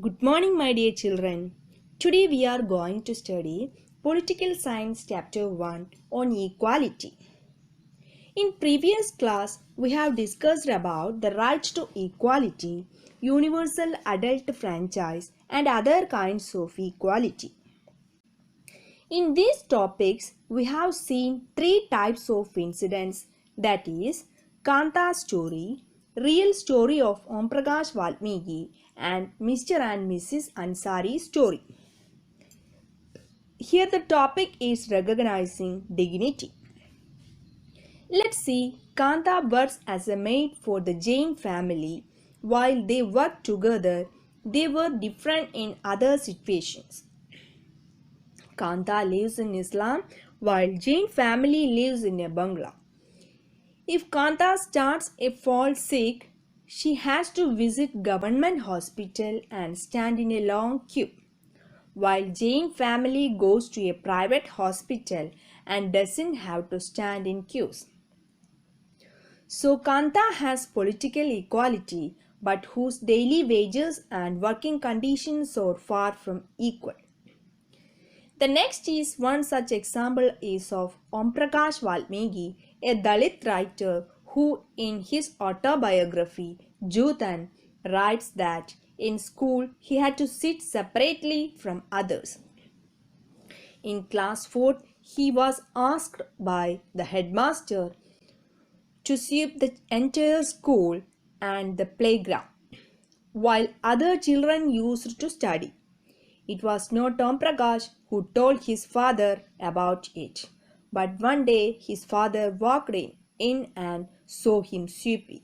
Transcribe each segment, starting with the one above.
Good morning, my dear children. Today we are going to study Political Science Chapter 1 on Equality. In previous class, we have discussed about the right to equality, universal adult franchise, and other kinds of equality. In these topics, we have seen three types of incidents, that is, Kanta story, real story of Om Prakash Valmiki, and Mr. and Mrs. Ansari story. Here the topic is recognizing dignity. Let's see, Kanta works as a maid for the Jain family. While they worked together, they were different in other situations. Kanta lives in Islam while Jain family lives in a bungalow. If Kanta starts a fall sick, she has to visit government hospital and stand in a long queue, while Jain family goes to a private hospital and doesn't have to stand in queues. So Kanta has political equality, but whose daily wages and working conditions are far from equal. The next is one such example is of Om Prakash Valmiki, a Dalit writer who in his autobiography Jutan writes that in school he had to sit separately from others. In class 4th, he was asked by the headmaster to sweep the entire school and the playground, while other children used to study. It was not Om Prakash who told his father about it, but one day his father walked in and saw him sweeping.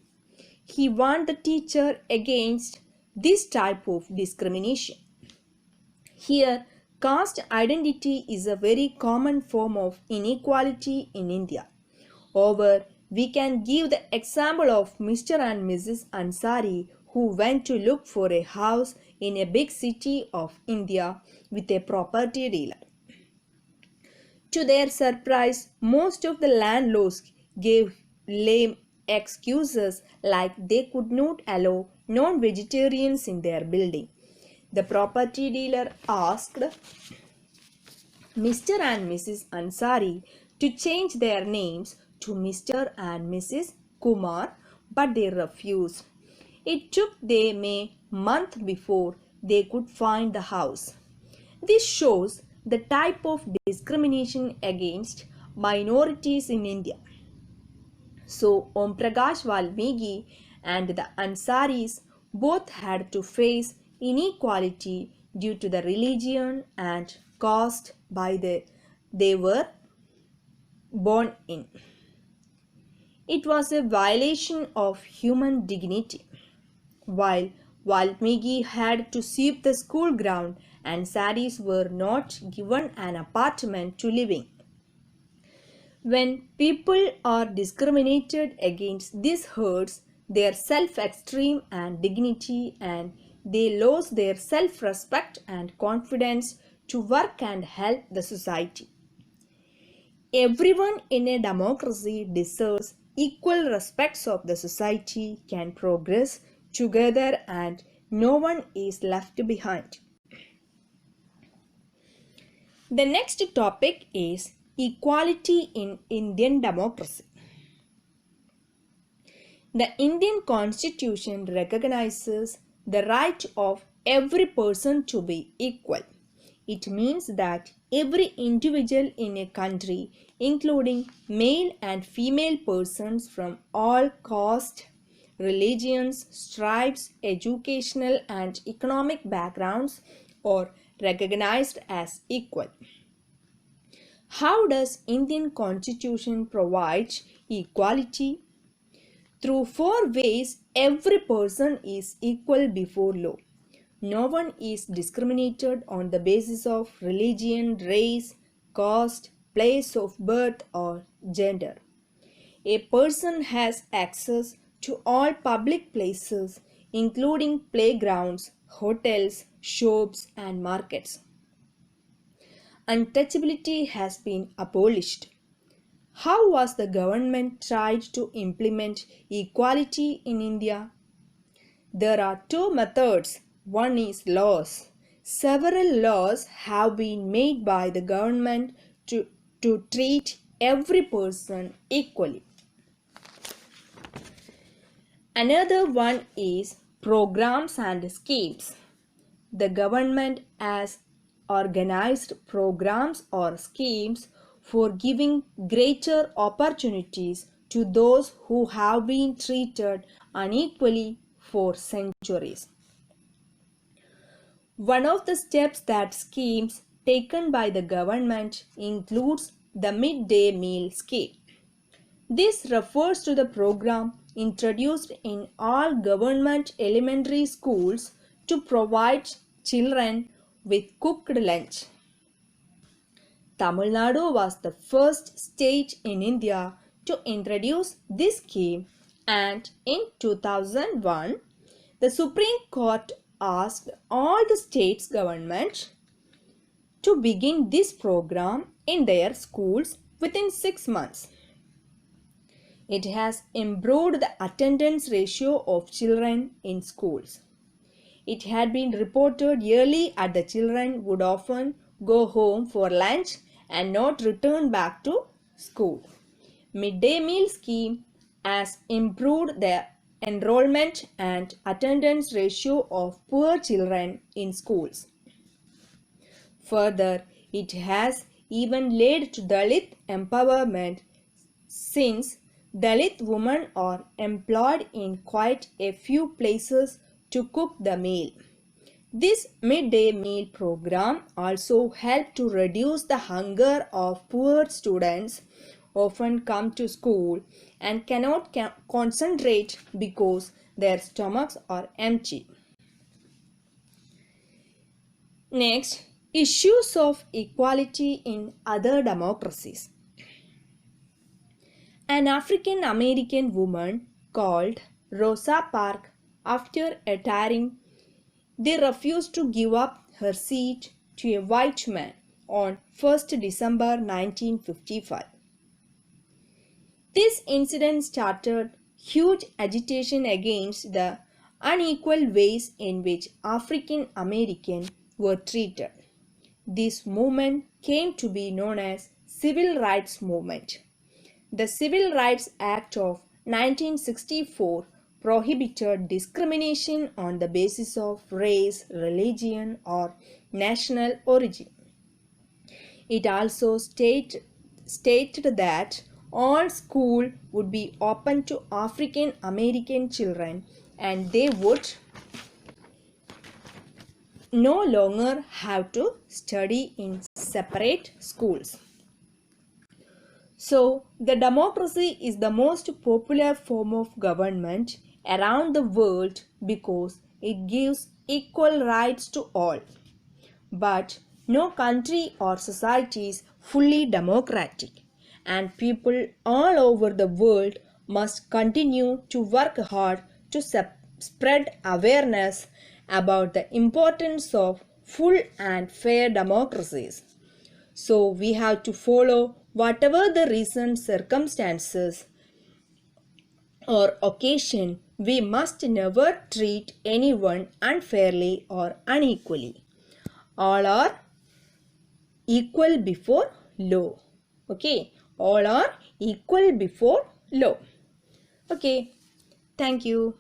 He warned the teacher against this type of discrimination. Here, caste identity is a very common form of inequality in India. However, we can give the example of Mr. and Mrs. Ansari who went to look for a house in a big city of India with a property dealer. To their surprise, most of the landlords gave lame excuses like they could not allow non-vegetarians in their building. The property dealer asked Mr. and Mrs. Ansari to change their names to Mr. and Mrs. Kumar, but they refused. It took them a month before they could find the house. This shows the type of discrimination against minorities in India. So Om Prakash Valmiki and the Ansaris both had to face inequality due to the religion and caste they were born in. It was a violation of human dignity. While Valmiki had to sweep the school ground and Ansaris were not given an apartment to live in. When people are discriminated against, this hurts their self-esteem and dignity, and they lose their self-respect and confidence to work and help the society. Everyone in a democracy deserves equal respects of the society, can progress together, and no one is left behind. The next topic is equality in Indian democracy. The Indian Constitution recognizes the right of every person to be equal. It means that every individual in a country, including male and female persons from all castes, religions, tribes, educational and economic backgrounds, are recognized as equal. How does Indian Constitution provide equality? Through 4 ways, every person is equal before law. No one is discriminated on the basis of religion, race, caste, place of birth, or gender. A person has access to all public places, including playgrounds, hotels, shops, and markets. Untouchability has been abolished. How was the government tried to implement equality in India? There are 2 methods one is laws. Several laws have been made by the government to treat every person equally. Another one is programs and schemes. The government has organized programs or schemes for giving greater opportunities to those who have been treated unequally for centuries. One of the steps that schemes taken by the government includes the midday meal scheme. This refers to the program introduced in all government elementary schools to provide children with cooked lunch. Tamil Nadu was the first state in India to introduce this scheme, and in 2001, the Supreme Court asked all the states' governments to begin this program in their schools within 6 months. It has improved the attendance ratio of children in schools. It had been reported yearly that the children would often go home for lunch and not return back to school. Midday meal scheme has improved the enrollment and attendance ratio of poor children in schools. Further, it has even led to Dalit empowerment, since Dalit women are employed in quite a few places to cook the meal. This midday meal program also helped to reduce the hunger of poor students often come to school and cannot concentrate because their stomachs are empty. Next, issues of equality in other democracies. An African American woman called Rosa Parks, after retiring, refused to give up her seat to a white man on 1st December 1955. This incident started huge agitation against the unequal ways in which African Americans were treated. This movement came to be known as Civil Rights Movement. The Civil Rights Act of 1964 prohibited discrimination on the basis of race, religion, or national origin. It also stated that all schools would be open to African American children and they would no longer have to study in separate schools. So, the democracy is the most popular form of government around the world because it gives equal rights to all. But no country or society is fully democratic, and people all over the world must continue to work hard to spread awareness about the importance of full and fair democracies. So we have to follow whatever the recent circumstances or occasion. We must never treat anyone unfairly or unequally. All are equal before law. Okay, all are equal before law. Okay, thank you.